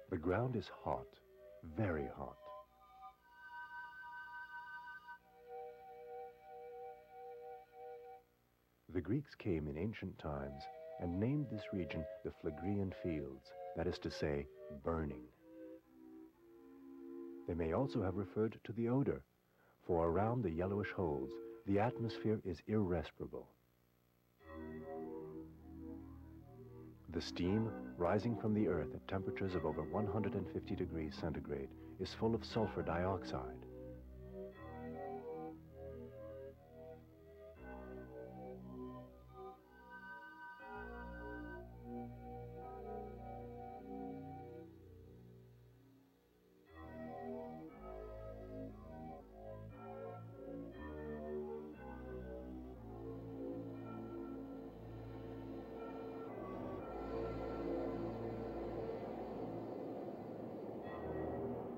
The ground is hot, very hot. The Greeks came in ancient times and named this region the Phlegrean Fields, that is to say, burning. They may also have referred to the odor, for around the yellowish holes, the atmosphere is irrespirable. The steam, rising from the earth at temperatures of over 150 degrees centigrade, is full of sulfur dioxide.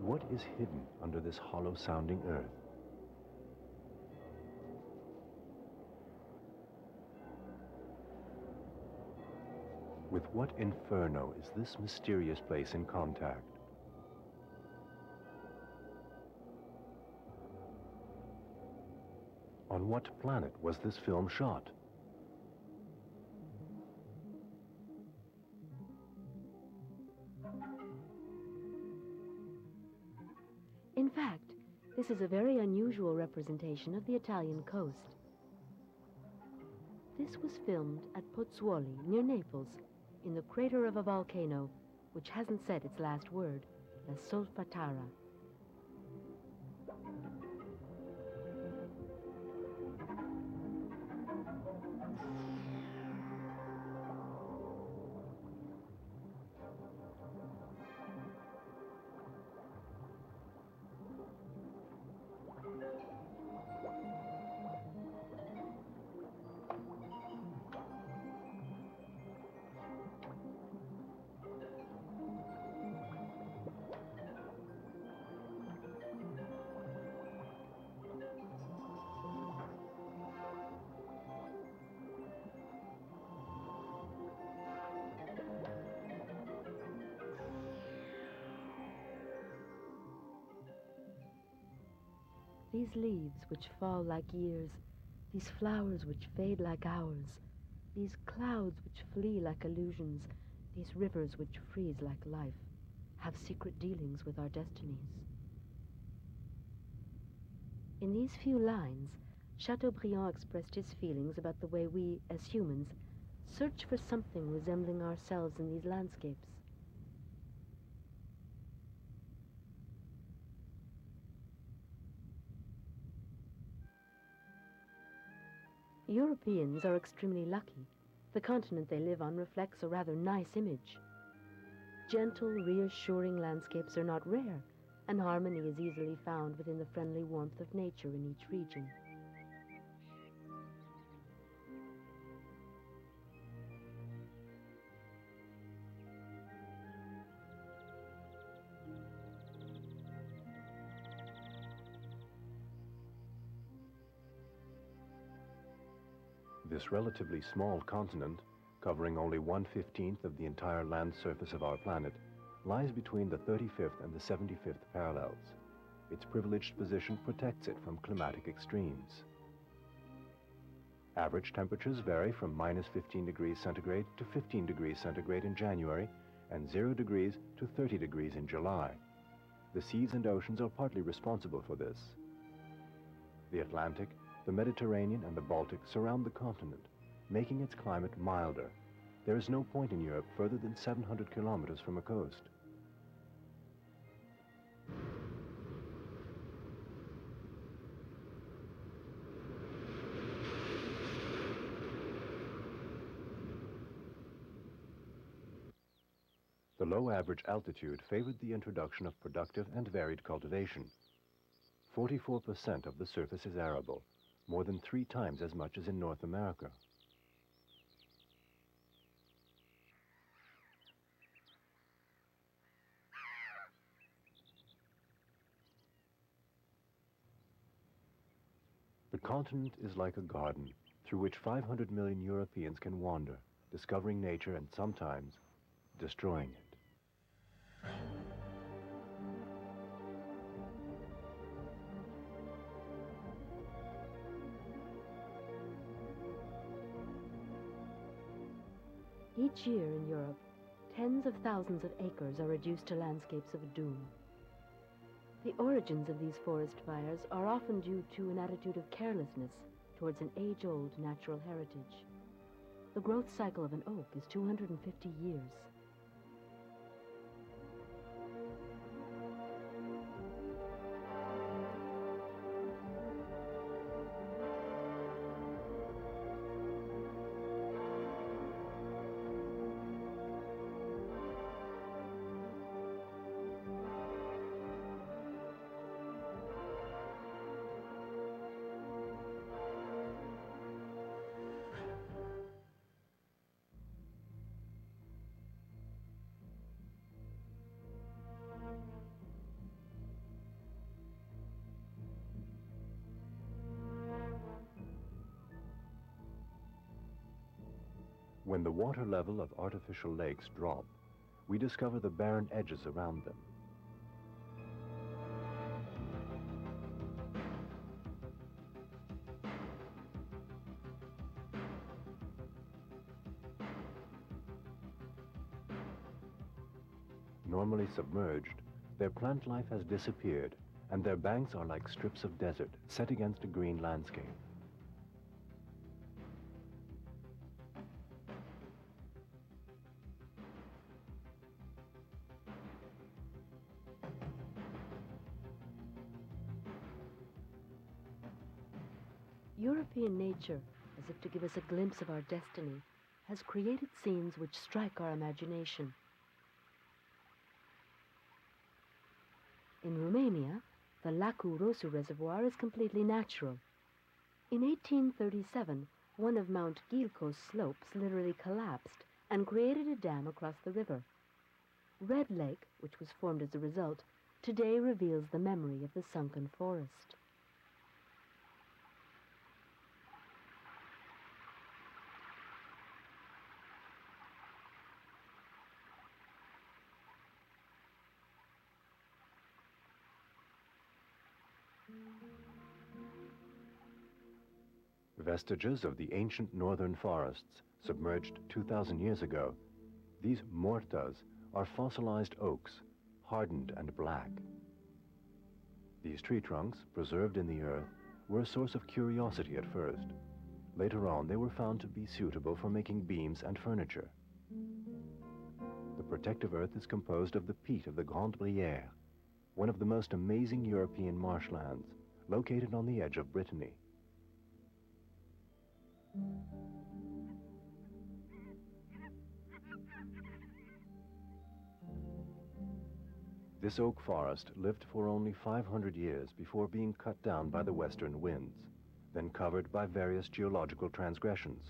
What is hidden under this hollow-sounding earth? With what inferno is this mysterious place in contact? On what planet was this film shot? In fact, this is a very unusual representation of the Italian coast. This was filmed at Pozzuoli, near Naples, in the crater of a volcano which hasn't said its last word, La Solfatara. These leaves which fall like years, these flowers which fade like hours, these clouds which flee like illusions, these rivers which freeze like life, have secret dealings with our destinies. In these few lines, Chateaubriand expressed his feelings about the way we, as humans, search for something resembling ourselves in these landscapes. Europeans are extremely lucky. The continent they live on reflects a rather nice image. Gentle, reassuring landscapes are not rare, and harmony is easily found within the friendly warmth of nature in each region. This relatively small continent, covering only 1/15 of the entire land surface of our planet, lies between the 35th and the 75th parallels. its privileged position protects it from climatic extremes. Average temperatures vary from minus 15 degrees centigrade to 15 degrees centigrade in January and 0 degrees to 30 degrees in July. The seas and oceans are partly responsible for this. The Atlantic, the Mediterranean, and the Baltic surround the continent, making its climate milder. There is no point in Europe further than 700 kilometers from a coast. The low average altitude favored the introduction of productive and varied cultivation. 44% of the surface is arable, more than 3 times as much as in North America. The continent is like a garden through which 500 million Europeans can wander, discovering nature and sometimes destroying it. Each year in Europe, tens of thousands of acres are reduced to landscapes of doom. The origins of these forest fires are often due to an attitude of carelessness towards an age-old natural heritage. The growth cycle of an oak is 250 years. When the water level of artificial lakes drop, we discover the barren edges around them. Normally submerged, their plant life has disappeared, and their banks are like strips of desert set against a green landscape. European nature, as if to give us a glimpse of our destiny, has created scenes which strike our imagination. In Romania, the Lacu Rosu Reservoir is completely natural. In 1837, one of Mount Ghilco's slopes literally collapsed and created a dam across the river. Red Lake, which was formed as a result, today reveals the memory of the sunken forest. Vestiges of the ancient northern forests submerged 2,000 years ago, these mortas are fossilized oaks, hardened and black. These tree trunks, preserved in the earth, were a source of curiosity at first. Later on, they were found to be suitable for making beams and furniture. The protective earth is composed of the peat of the Grande Bruyere, one of the most amazing European marshlands, located on the edge of Brittany. This oak forest lived for only 500 years before being cut down by the western winds, then covered by various geological transgressions.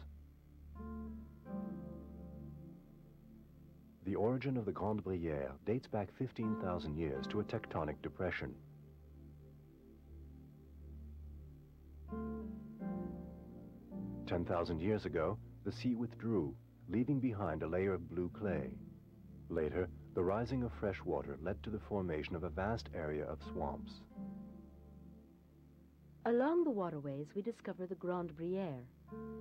The origin of the Grande Bruyere dates back 15,000 years to a tectonic depression. Ten 10,000 years ago, the sea withdrew, leaving behind a layer of blue clay. Later, The rising of fresh water led to the formation of a vast area of swamps. Along the waterways, we discover the Grande Brière.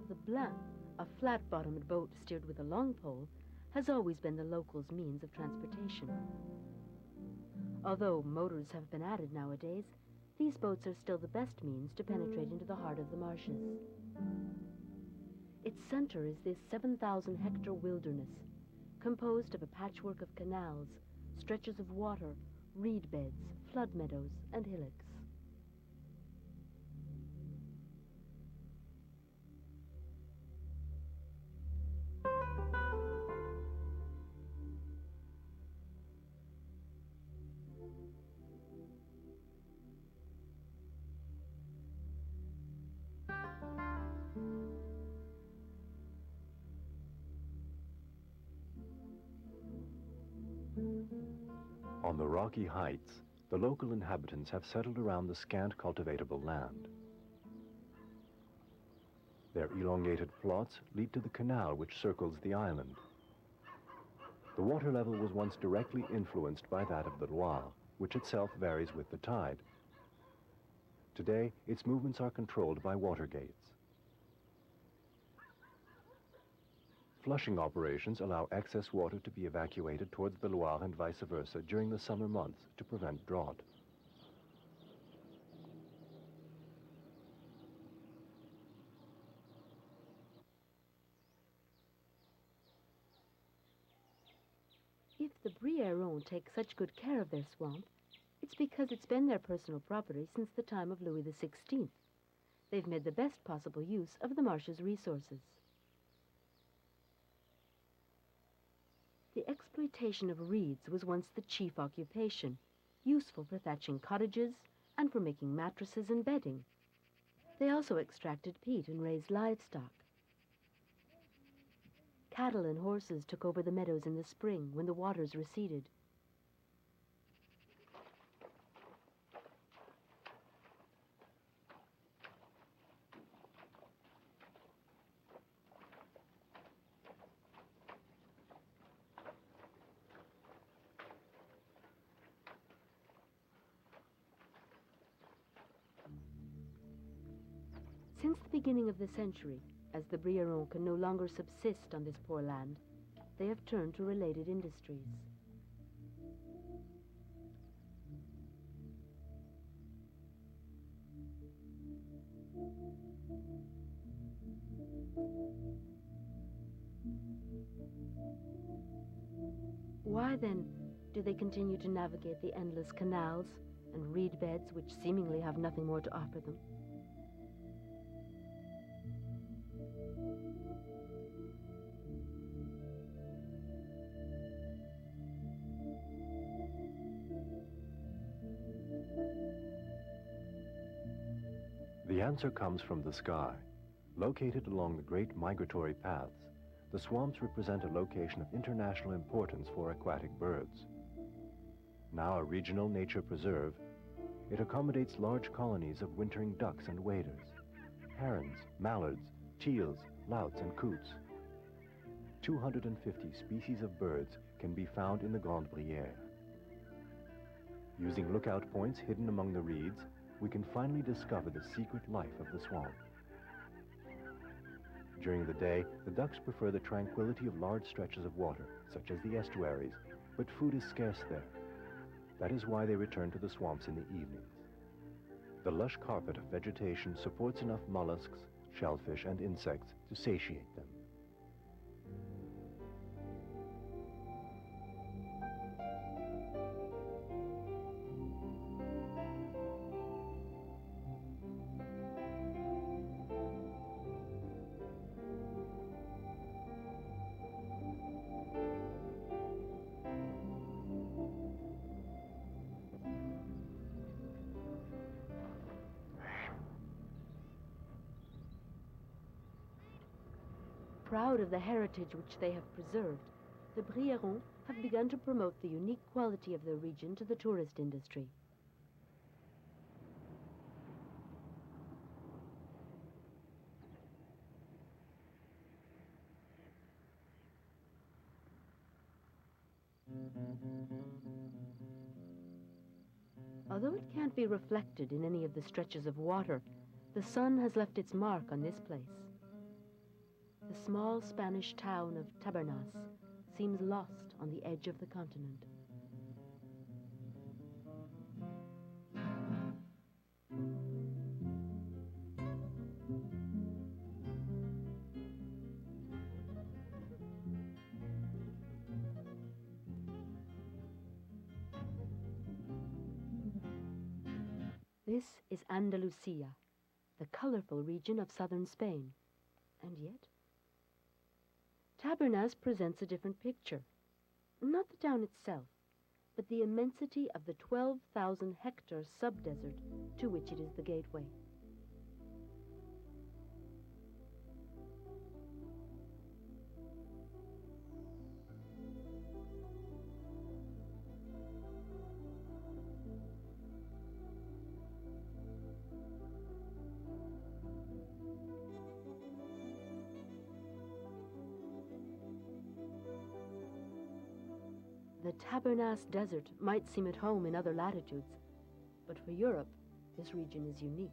The Blanc, a flat-bottomed boat steered with a long pole, has always been the locals' means of transportation. Although motors have been added nowadays, these boats are still the best means to penetrate into the heart of the marshes. Its center is this 7,000-hectare wilderness, composed of a patchwork of canals, stretches of water, reed beds, flood meadows, and hillocks. On the rocky heights, the local inhabitants have settled around the scant cultivatable land. Their elongated plots lead to the canal which circles the island. The water level was once directly influenced by that of the Loire, which itself varies with the tide. Today, its movements are controlled by water gates. Flushing operations allow excess water to be evacuated towards the Loire and vice versa during the summer months to prevent drought. If the Briérons take such good care of their swamp, it's because it's been their personal property since the time of Louis XVI. They've made the best possible use of the marsh's resources. The exploitation of reeds was once the chief occupation, useful for thatching cottages and for making mattresses and bedding. They also extracted peat and raised livestock. Cattle and horses took over the meadows in the spring when the waters receded. Since the beginning of the century, as the Briérons can no longer subsist on this poor land, they have turned to related industries. Why, then, do they continue to navigate the endless canals and reed beds which seemingly have nothing more to offer them? The answer comes from the sky. Located along the great migratory paths, the swamps represent a location of international importance for aquatic birds. Now a regional nature preserve, it accommodates large colonies of wintering ducks and waders, herons, mallards, teals, louts, and coots. 250 species of birds can be found in the Grande Brière. Using lookout points hidden among the reeds, we can finally discover the secret life of the swamp. During the day, the ducks prefer the tranquility of large stretches of water, such as the estuaries, but food is scarce there. That is why they return to the swamps in the evenings. The lush carpet of vegetation supports enough mollusks, shellfish, and insects to satiate them. Proud of the heritage which they have preserved, the Briérons have begun to promote the unique quality of their region to the tourist industry. Although it can't be reflected in any of the stretches of water, the sun has left its mark on this place. The small Spanish town of Tabernas seems lost on the edge of the continent. This is Andalusia, the colorful region of southern Spain. And yet, Tabernas presents a different picture. Not the town itself, but the immensity of the 12,000-hectare sub-desert to which it is the gateway. The Tabernas Desert might seem at home in other latitudes, but for Europe, this region is unique.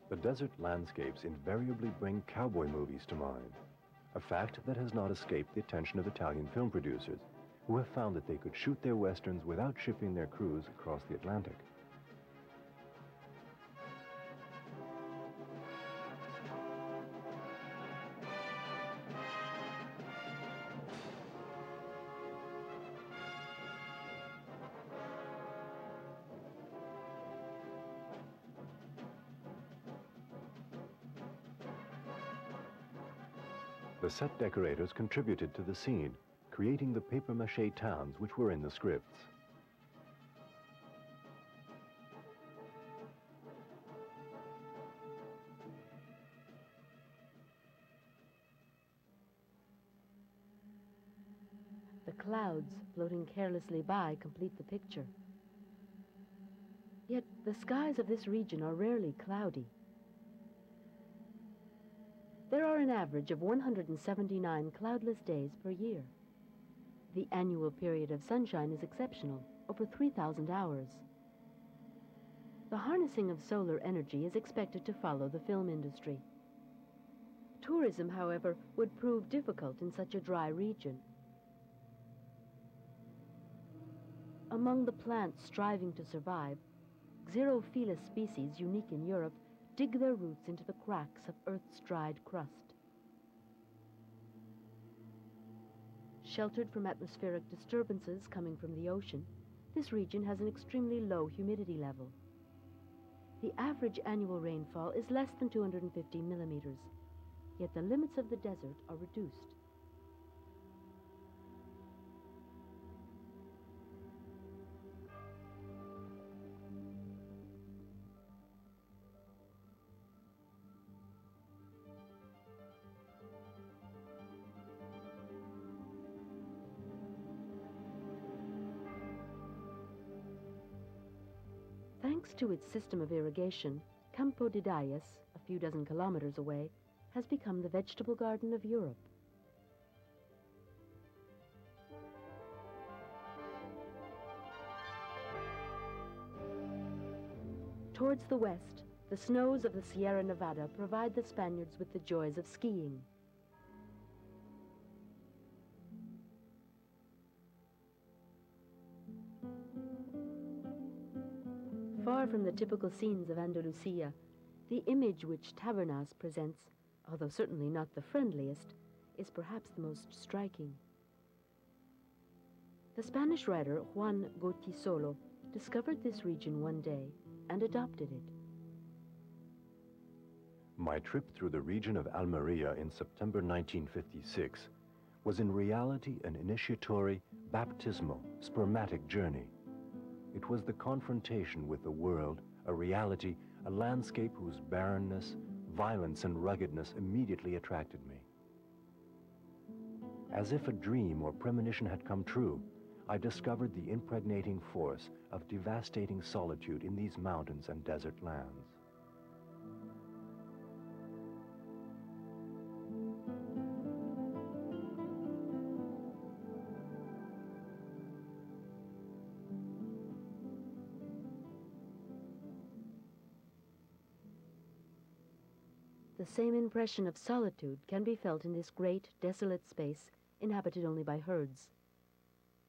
The desert landscapes invariably bring cowboy movies to mind, a fact that has not escaped the attention of Italian film producers, who have found that they could shoot their westerns without shipping their crews across the Atlantic. The set decorators contributed to the scene, creating the papier-mâché towns which were in the scripts. The clouds floating carelessly by complete the picture. Yet the skies of this region are rarely cloudy. There are an average of 179 cloudless days per year. The annual period of sunshine is exceptional, over 3,000 hours. The harnessing of solar energy is expected to follow the film industry. Tourism, however, would prove difficult in such a dry region. Among the plants striving to survive, xerophilous species unique in Europe dig their roots into the cracks of Earth's dried crust. Sheltered from atmospheric disturbances coming from the ocean, this region has an extremely low humidity level. The average annual rainfall is less than 250 millimeters, yet the limits of the desert are reduced. Thanks to its system of irrigation, Campo de Dayas, a few dozen kilometers away, has become the vegetable garden of Europe. Towards the west, the snows of the Sierra Nevada provide the Spaniards with the joys of skiing. Far from the typical scenes of Andalusia, the image which Tabernas presents, although certainly not the friendliest, is perhaps the most striking. The Spanish writer Juan Goytisolo discovered this region one day and adopted it. My trip through the region of Almeria in September 1956 was in reality an initiatory, baptismal, spermatic journey. It was the confrontation with the world, a reality, a landscape whose barrenness, violence, and ruggedness immediately attracted me. As if a dream or premonition had come true, I discovered the impregnating force of devastating solitude in these mountains and desert lands. The same impression of solitude can be felt in this great, desolate space inhabited only by herds.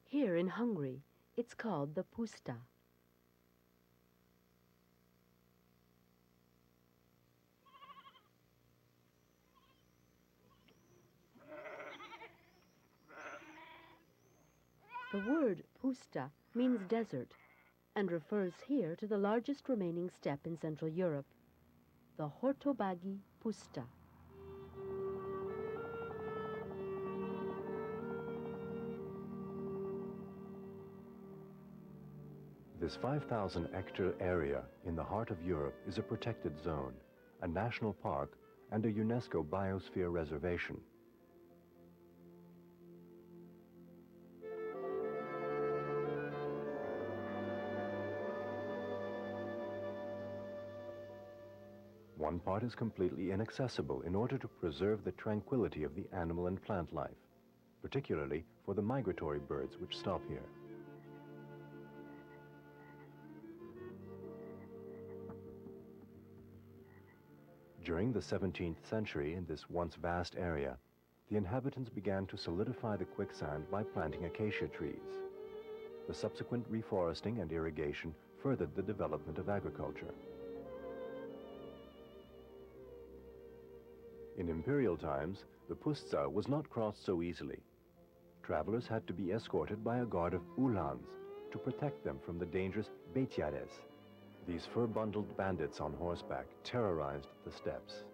Here in Hungary, it's called the puszta. The word puszta means desert and refers here to the largest remaining steppe in Central Europe, the Hortobágy puszta. This 5,000-hectare area in the heart of Europe is a protected zone, a national park, and a UNESCO biosphere reservation. One part is completely inaccessible in order to preserve the tranquility of the animal and plant life, particularly for the migratory birds which stop here. During the 17th century, in this once vast area, the inhabitants began to solidify the quicksand by planting acacia trees. The subsequent reforesting and irrigation furthered the development of agriculture. In imperial times, the puszta was not crossed so easily. Travelers had to be escorted by a guard of uhlans to protect them from the dangerous betyáres. These fur-bundled bandits on horseback terrorized the steppes.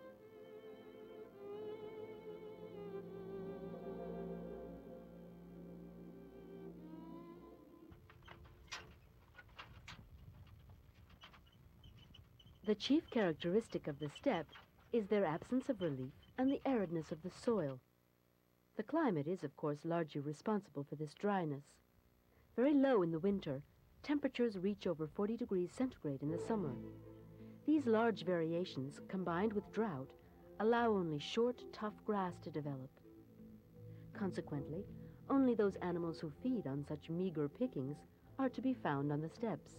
The chief characteristic of the steppe is their absence of relief and the aridness of the soil. The climate is, of course, largely responsible for this dryness. Very low in the winter, temperatures reach over 40 degrees centigrade in the summer. These large variations, combined with drought, allow only short, tough grass to develop. Consequently, only those animals who feed on such meager pickings are to be found on the steppes.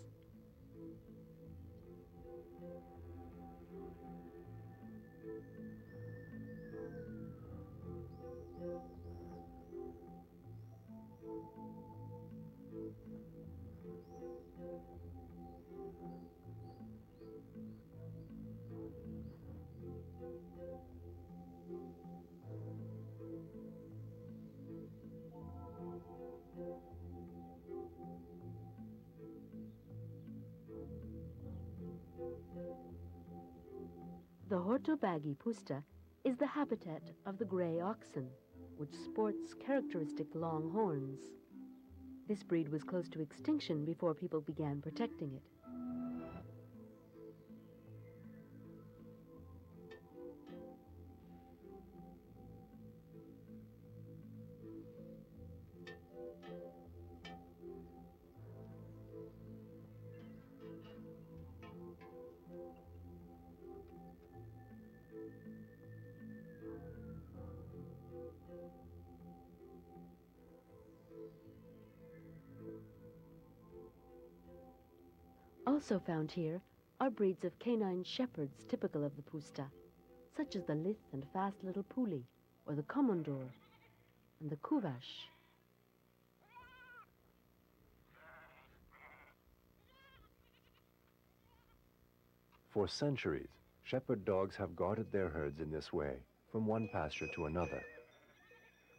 The Hortobágy puszta is the habitat of the gray oxen, which sports characteristic long horns. This breed was close to extinction before people began protecting it. Also found here are breeds of canine shepherds typical of the puszta, such as the lithe and fast little Puli, or the Komondor, and the Kuvash. For centuries, shepherd dogs have guarded their herds in this way, from one pasture to another.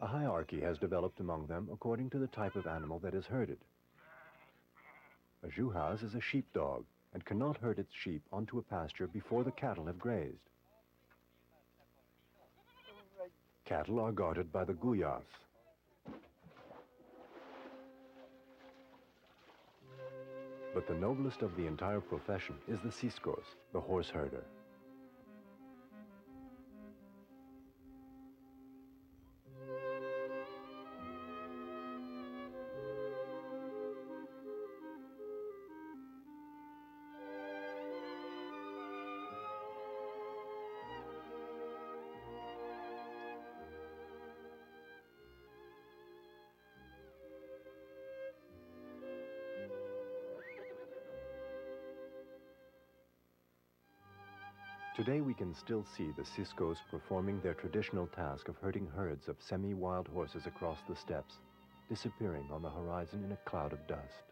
A hierarchy has developed among them according to the type of animal that is herded. A Juhas is a sheepdog and cannot herd its sheep onto a pasture before the cattle have grazed. Cattle are guarded by the Guyas. But the noblest of the entire profession is the Siskos, the horse herder. Today we can still see the Ciscos performing their traditional task of herding herds of semi-wild horses across the steppes, disappearing on the horizon in a cloud of dust.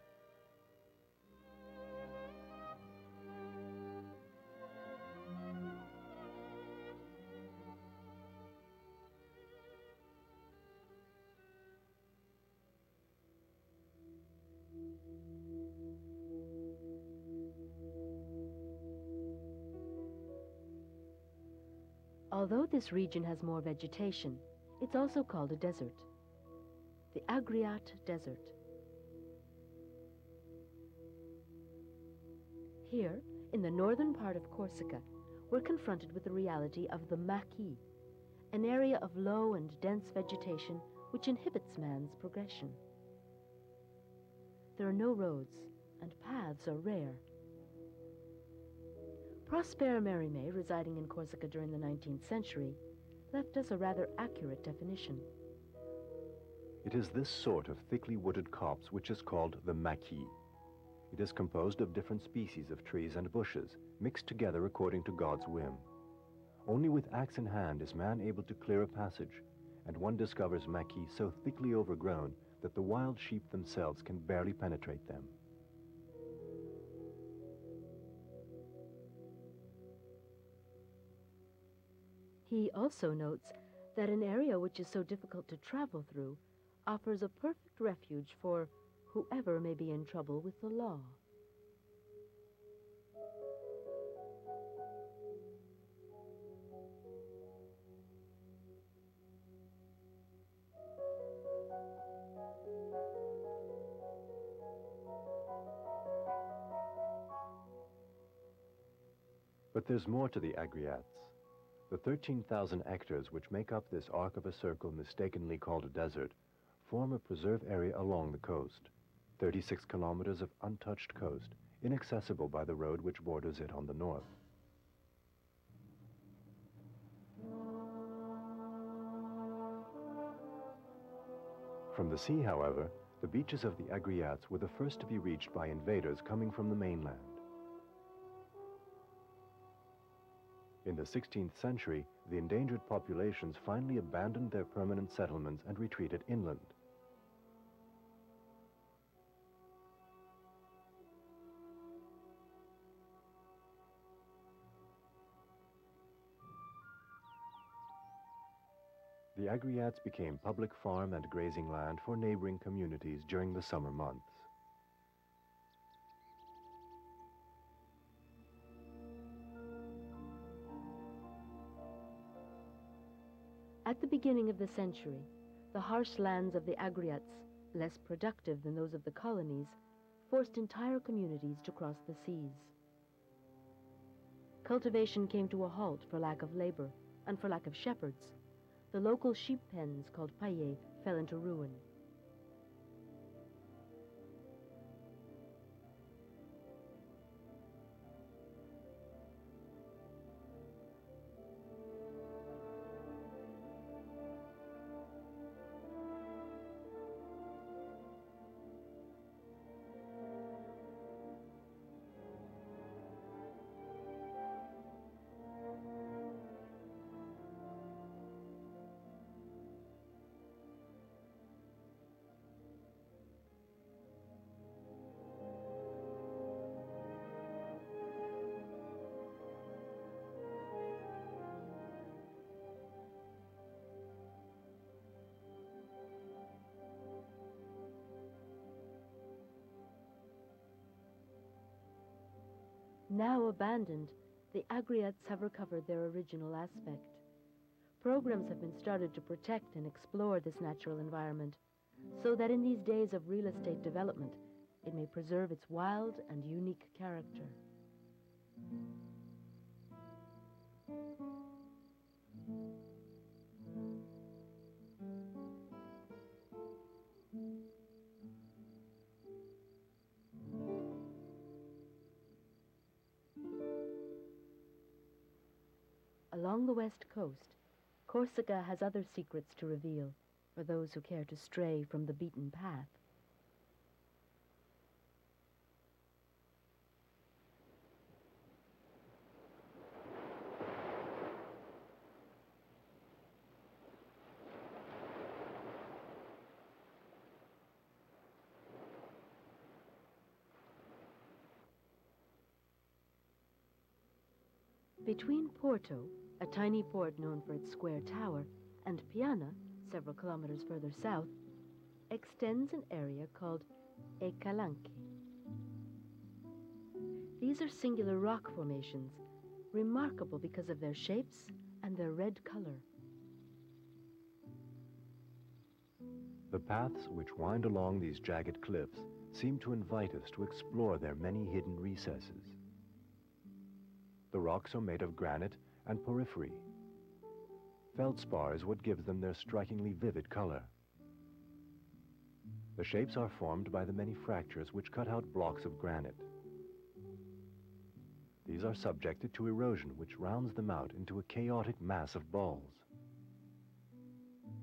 Although this region has more vegetation, it's also called a desert. The Agriat Desert. Here, in the northern part of Corsica, we're confronted with the reality of the maquis, an area of low and dense vegetation which inhibits man's progression. There are no roads, and paths are rare. Prosper Mérimée, residing in Corsica during the 19th century, left us a rather accurate definition. It is this sort of thickly wooded copse which is called the maquis. It is composed of different species of trees and bushes, mixed together according to God's whim. Only with axe in hand is man able to clear a passage, and one discovers maquis so thickly overgrown that the wild sheep themselves can barely penetrate them. He also notes that an area which is so difficult to travel through offers a perfect refuge for whoever may be in trouble with the law. But there's more to the Agriats. The 13,000 hectares which make up this arc of a circle mistakenly called a desert form a preserve area along the coast, 36 kilometers of untouched coast, inaccessible by the road which borders it on the north. From the sea, however, the beaches of the Agriats were the first to be reached by invaders coming from the mainland. In the 16th century, the endangered populations finally abandoned their permanent settlements and retreated inland. The Agriats became public farm and grazing land for neighboring communities during the summer months. At the beginning of the century, the harsh lands of the Agriats, less productive than those of the colonies, forced entire communities to cross the seas. Cultivation came to a halt for lack of labor and for lack of shepherds. The local sheep pens, called paillets, fell into ruin. Now abandoned, the Agriats have recovered their original aspect. Programs have been started to protect and explore this natural environment, so that in these days of real estate development, it may preserve its wild and unique character. Along the west coast, Corsica has other secrets to reveal for those who care to stray from the beaten path. Between Porto, a tiny port known for its square tower, and Piana, several kilometers further south, extends an area called E Calanque. These are singular rock formations, remarkable because of their shapes and their red color. The paths which wind along these jagged cliffs seem to invite us to explore their many hidden recesses. The rocks are made of granite and porphyry. Feldspar is what gives them their strikingly vivid color. The shapes are formed by the many fractures which cut out blocks of granite. These are subjected to erosion, which rounds them out into a chaotic mass of balls.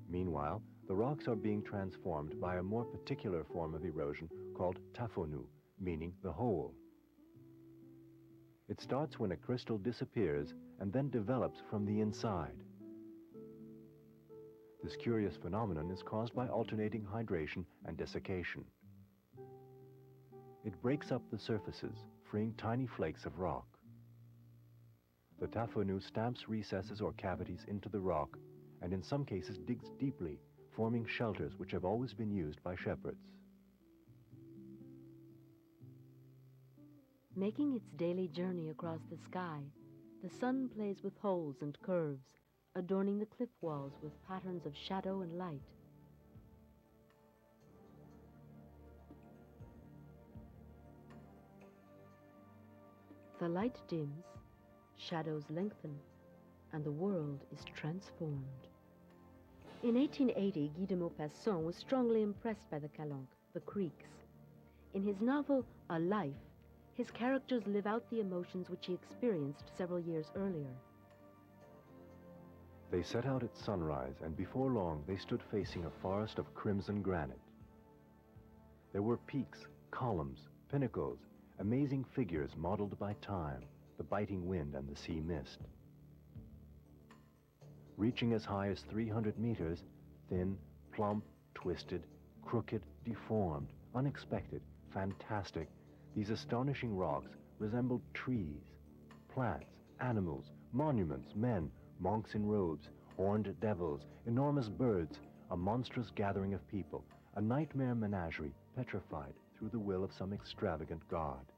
Meanwhile, the rocks are being transformed by a more particular form of erosion called tafonu, meaning the hole. It starts when a crystal disappears and then develops from the inside. This curious phenomenon is caused by alternating hydration and desiccation. It breaks up the surfaces, freeing tiny flakes of rock. The tafonu stamps recesses or cavities into the rock, and in some cases digs deeply, forming shelters which have always been used by shepherds. Making its daily journey across the sky, the sun plays with holes and curves, adorning the cliff walls with patterns of shadow and light. The light dims, shadows lengthen, and the world is transformed. In 1880, Guy de Maupassant was strongly impressed by the Calanque, the creeks. In his novel, A Life, his characters live out the emotions which he experienced several years earlier. They set out at sunrise, and before long they stood facing a forest of crimson granite. There were peaks, columns, pinnacles, amazing figures modeled by time, the biting wind and the sea mist. Reaching as high as 300 meters, thin, plump, twisted, crooked, deformed, unexpected, fantastic, these astonishing rocks resembled trees, plants, animals, monuments, men, monks in robes, horned devils, enormous birds, a monstrous gathering of people, a nightmare menagerie petrified through the will of some extravagant god.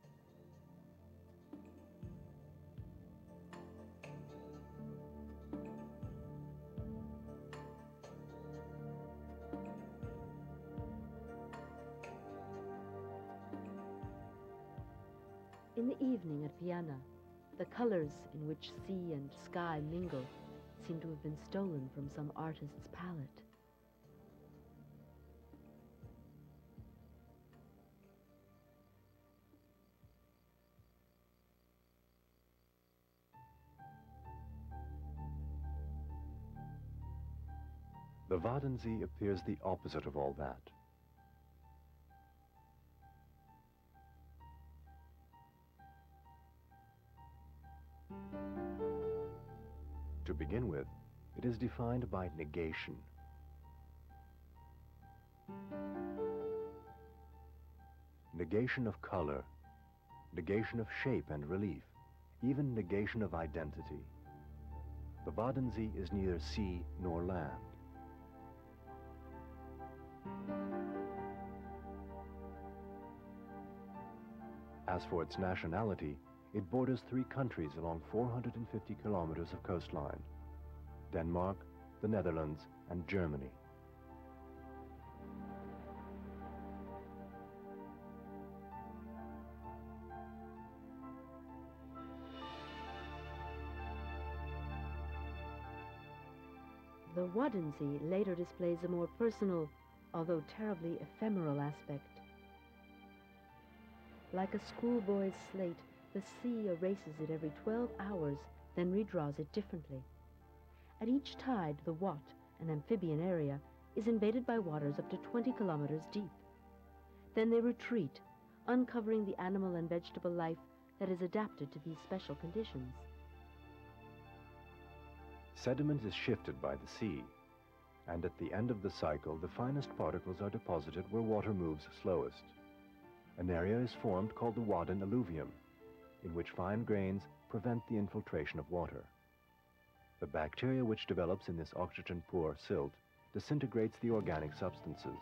In the evening at Piana, the colors in which sea and sky mingle seem to have been stolen from some artist's palette. The Wadden appears the opposite of all that. To begin with, it is defined by negation. Negation of color, negation of shape and relief, even negation of identity. The Wadden is neither sea nor land. As for its nationality, it borders 3 countries along 450 kilometers of coastline: Denmark, the Netherlands, and Germany. The Wadden later displays a more personal, although terribly ephemeral aspect. Like a schoolboy's slate, the sea erases it every 12 hours, then redraws it differently. At each tide, the Watt, an amphibian area, is invaded by waters up to 20 kilometers deep. Then they retreat, uncovering the animal and vegetable life that is adapted to these special conditions. Sediment is shifted by the sea, and at the end of the cycle, the finest particles are deposited where water moves slowest. An area is formed called the Wadden alluvium, in which fine grains, prevent the infiltration of water. The bacteria which develops in this oxygen-poor silt disintegrates the organic substances.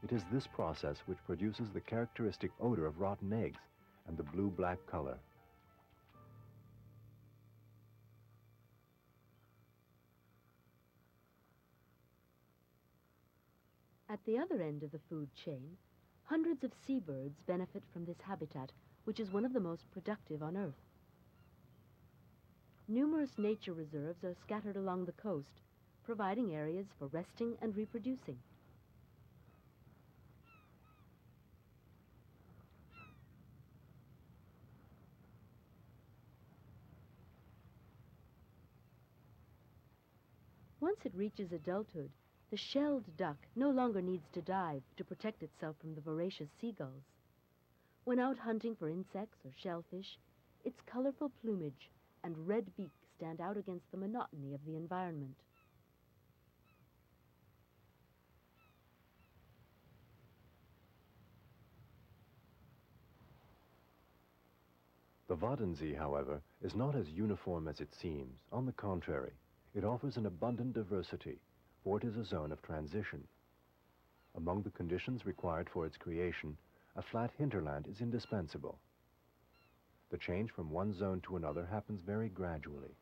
It is this process which produces the characteristic odor of rotten eggs and the blue-black color. At the other end of the food chain, hundreds of seabirds benefit from this habitat, which is one of the most productive on Earth. Numerous nature reserves are scattered along the coast, providing areas for resting and reproducing. Once it reaches adulthood, the shelled duck no longer needs to dive to protect itself from the voracious seagulls. When out hunting for insects or shellfish, its colorful plumage and red beak stand out against the monotony of the environment. The Wadensee, however, is not as uniform as it seems. On the contrary, it offers an abundant diversity, for it is a zone of transition. Among the conditions required for its creation, a flat hinterland is indispensable. The change from one zone to another happens very gradually,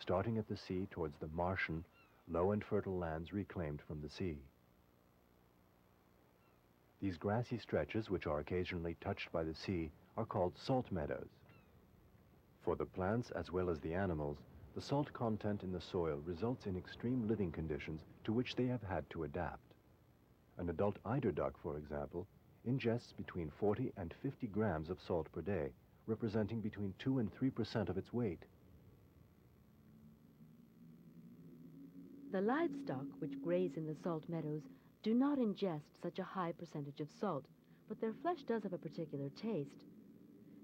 starting at the sea towards the Martian, low and fertile lands reclaimed from the sea. These grassy stretches, which are occasionally touched by the sea, are called salt meadows. For the plants as well as the animals, the salt content in the soil results in extreme living conditions to which they have had to adapt. An adult eider duck, for example, ingests between 40 and 50 grams of salt per day, representing between 2 and 3% of its weight. The livestock which graze in the salt meadows do not ingest such a high percentage of salt, but their flesh does have a particular taste.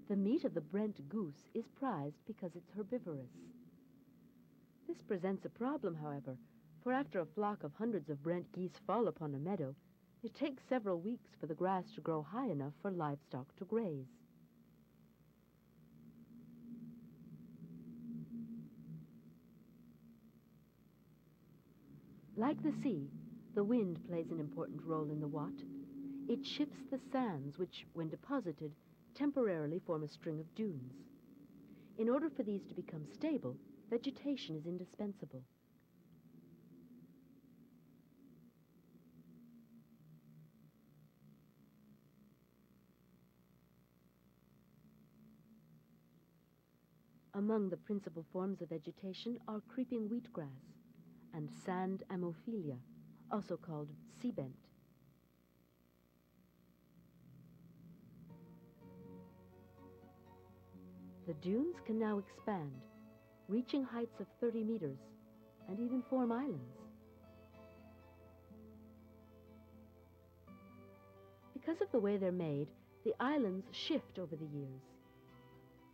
The meat of the Brent goose is prized because it's herbivorous. This presents a problem, however, for after a flock of hundreds of Brent geese fall upon a meadow, it takes several weeks for the grass to grow high enough for livestock to graze. Like the sea, the wind plays an important role in the Wat. It shifts the sands which, when deposited, temporarily form a string of dunes. In order for these to become stable, vegetation is indispensable. Among the principal forms of vegetation are creeping wheatgrass and sand amophilia, also called sea bent. The dunes can now expand, reaching heights of 30 meters, and even form islands. Because of the way they're made, the islands shift over the years.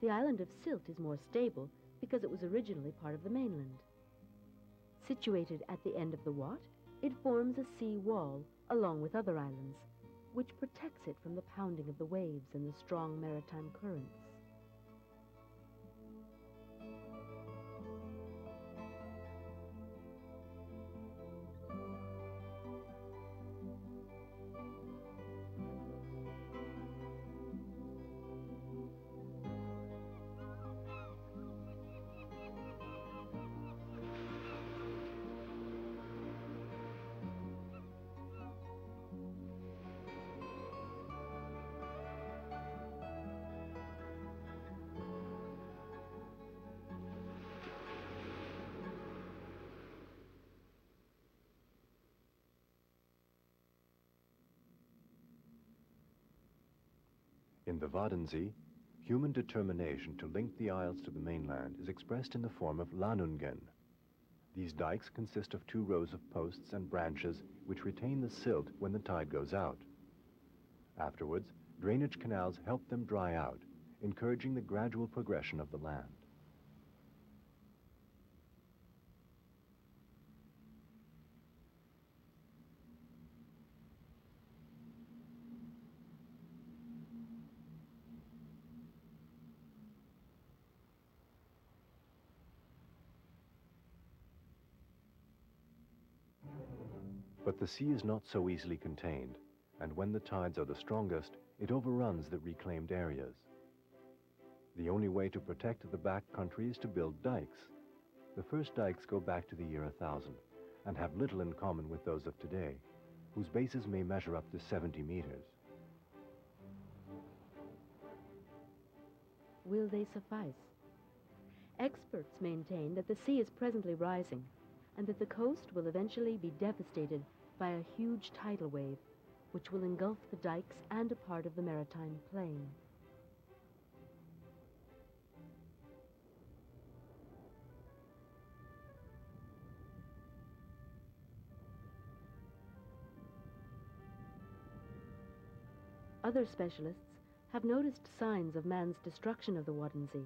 The island of Sylt is more stable because it was originally part of the mainland. Situated at the end of the Wat, it forms a sea wall along with other islands, which protects it from the pounding of the waves and the strong maritime currents. In the Wadensee, human determination to link the isles to the mainland is expressed in the form of Lanungen. These dikes consist of 2 rows of posts and branches which retain the silt when the tide goes out. Afterwards, drainage canals help them dry out, encouraging the gradual progression of the land. But the sea is not so easily contained, and when the tides are the strongest, it overruns the reclaimed areas. The only way to protect the back country is to build dikes. The first dikes go back to the year 1000 and have little in common with those of today, whose bases may measure up to 70 meters. Will they suffice? Experts maintain that the sea is presently rising and that the coast will eventually be devastated by a huge tidal wave, which will engulf the dikes and a part of the maritime plain. Other specialists have noticed signs of man's destruction of the Waddenzee.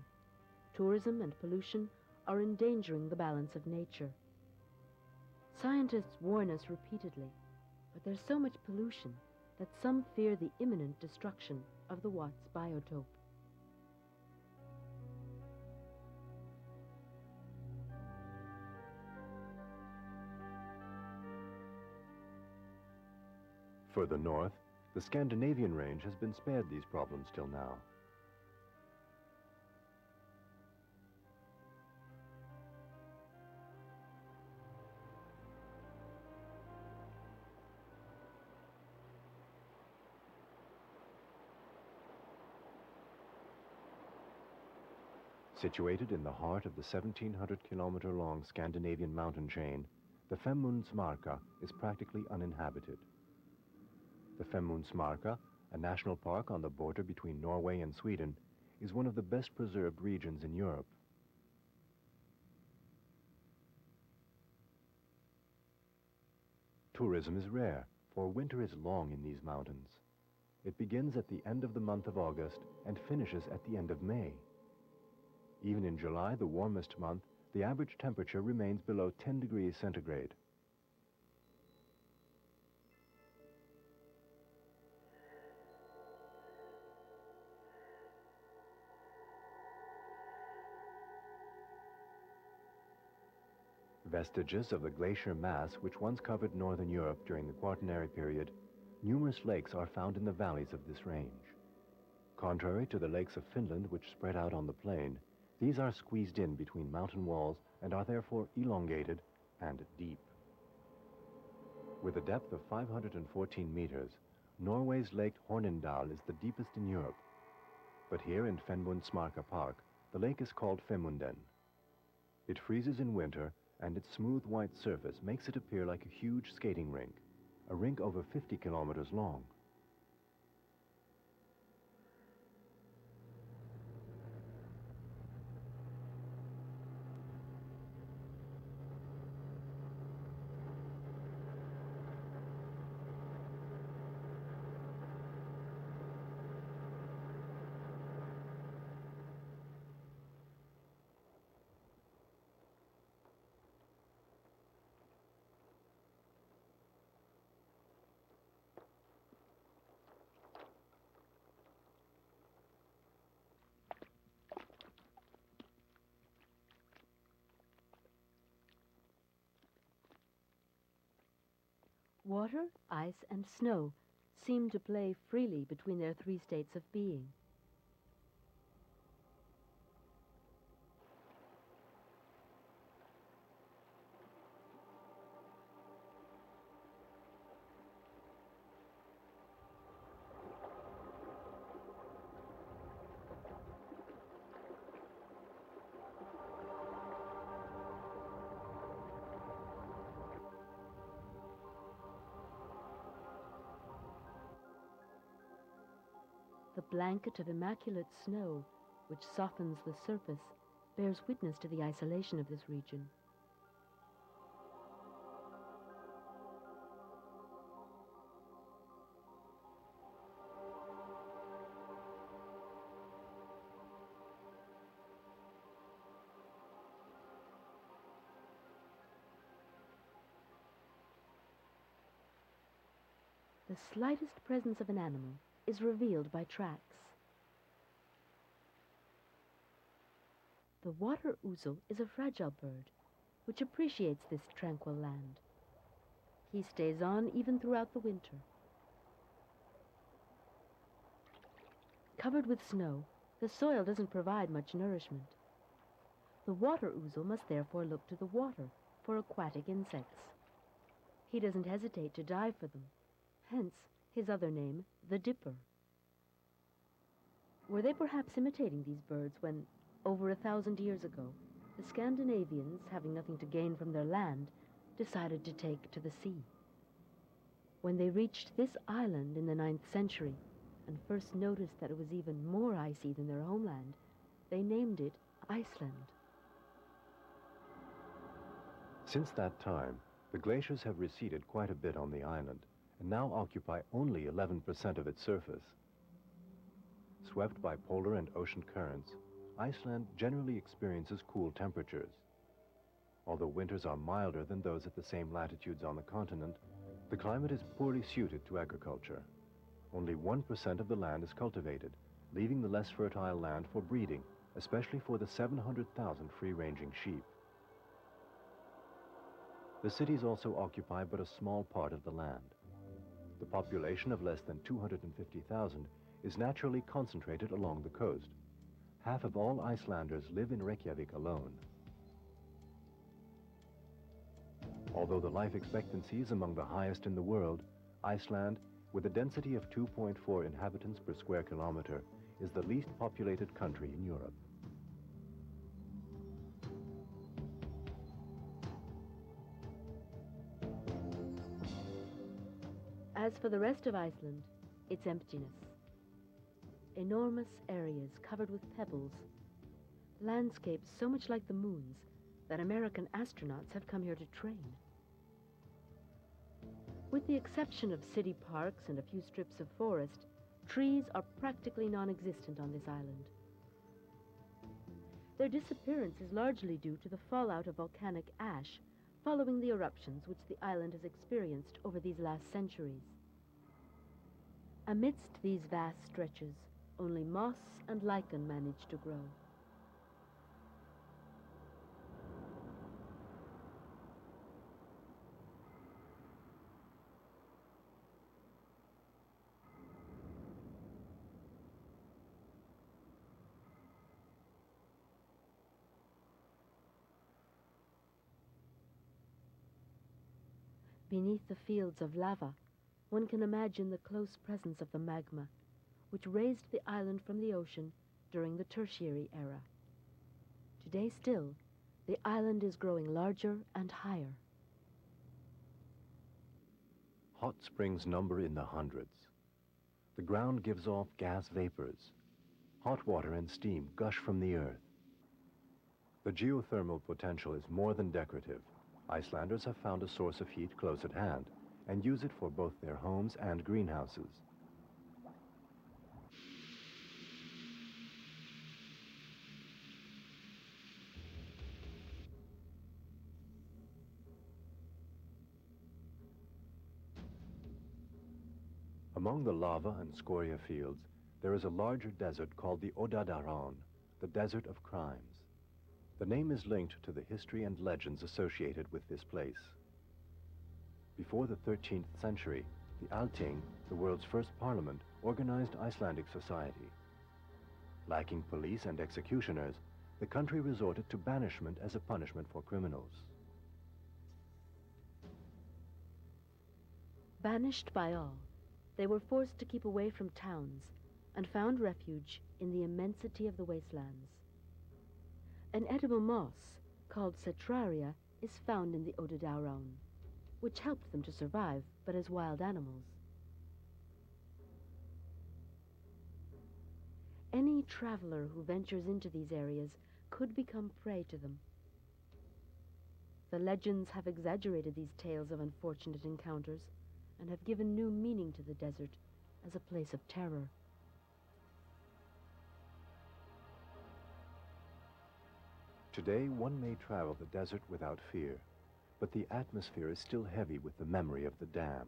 Tourism and pollution are endangering the balance of nature. Scientists warn us repeatedly, but there's so much pollution that some fear the imminent destruction of the Watts biotope. Further north, the Scandinavian range has been spared these problems till now. Situated in the heart of the 1,700-kilometer-long Scandinavian mountain chain, the Femmundsmarka is practically uninhabited. The Femmundsmarka, a national park on the border between Norway and Sweden, is one of the best preserved regions in Europe. Tourism is rare, for winter is long in these mountains. It begins at the end of the month of August and finishes at the end of May. Even in July, the warmest month, the average temperature remains below 10 degrees centigrade. Vestiges of the glacier mass which once covered northern Europe during the Quaternary period, numerous lakes are found in the valleys of this range. Contrary to the lakes of Finland which spread out on the plain, these are squeezed in between mountain walls and are therefore elongated and deep. With a depth of 514 meters, Norway's Lake Hornindal is the deepest in Europe. But here in Femmundsmarka Park, the lake is called Femmunden. It freezes in winter, and its smooth white surface makes it appear like a huge skating rink, a rink over 50 kilometers long. Water, ice, and snow seem to play freely between their three states of being. The blanket of immaculate snow, which softens the surface, bears witness to the isolation of this region. The slightest presence of an animal is revealed by tracks. The water ouzel is a fragile bird which appreciates this tranquil land. He stays on even throughout the winter. Covered with snow, the soil doesn't provide much nourishment. The water ouzel must therefore look to the water for aquatic insects. He doesn't hesitate to dive for them, hence his other name, the Dipper. Were they perhaps imitating these birds when, over 1,000 years ago, the Scandinavians, having nothing to gain from their land, decided to take to the sea? When they reached this island in the 9th century, and first noticed that it was even more icy than their homeland, they named it Iceland. Since that time, the glaciers have receded quite a bit on the island and now occupy only 11% of its surface. Swept by polar and ocean currents, Iceland generally experiences cool temperatures. Although winters are milder than those at the same latitudes on the continent, the climate is poorly suited to agriculture. Only 1% of the land is cultivated, leaving the less fertile land for breeding, especially for the 700,000 free-ranging sheep. The cities also occupy but a small part of the land. The population of less than 250,000 is naturally concentrated along the coast. Half of all Icelanders live in Reykjavik alone. Although the life expectancy is among the highest in the world, Iceland, with a density of 2.4 inhabitants per square kilometer, is the least populated country in Europe. As for the rest of Iceland, it's emptiness. Enormous areas covered with pebbles, landscapes so much like the moon's that American astronauts have come here to train. With the exception of city parks and a few strips of forest, trees are practically non-existent on this island. Their disappearance is largely due to the fallout of volcanic ash following the eruptions which the island has experienced over these last centuries. Amidst these vast stretches, only moss and lichen manage to grow. Beneath the fields of lava, one can imagine the close presence of the magma, which raised the island from the ocean during the Tertiary era. Today still, the island is growing larger and higher. Hot springs number in the hundreds. The ground gives off gas vapors. Hot water and steam gush from the earth. The geothermal potential is more than decorative. Icelanders have found a source of heat close at hand and use it for both their homes and greenhouses. Among the lava and scoria fields, there is a larger desert called the Odadahraun, the Desert of Crimes. The name is linked to the history and legends associated with this place. Before the 13th century, the Althing, the world's first parliament, organized Icelandic society. Lacking police and executioners, the country resorted to banishment as a punishment for criminals. Banished by all, they were forced to keep away from towns and found refuge in the immensity of the wastelands. An edible moss, called cetraria, is found in the Odadahraun, which helped them to survive, but as wild animals. Any traveler who ventures into these areas could become prey to them. The legends have exaggerated these tales of unfortunate encounters and have given new meaning to the desert as a place of terror. Today, one may travel the desert without fear, but the atmosphere is still heavy with the memory of the damned.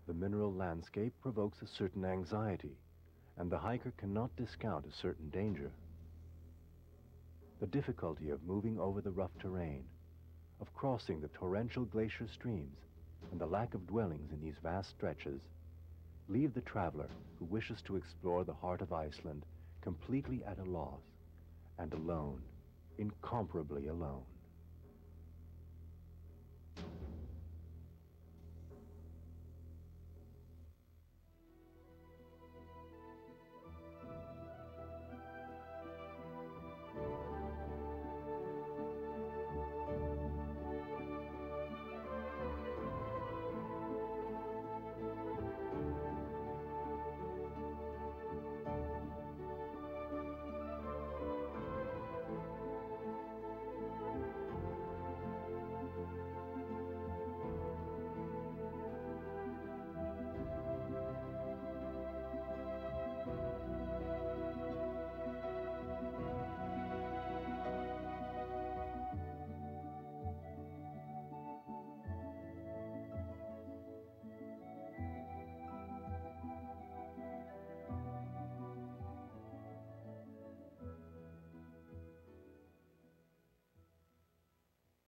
The mineral landscape provokes a certain anxiety, and the hiker cannot discount a certain danger. The difficulty of moving over the rough terrain, of crossing the torrential glacier streams, and the lack of dwellings in these vast stretches leave the traveler who wishes to explore the heart of Iceland completely at a loss and alone, incomparably alone.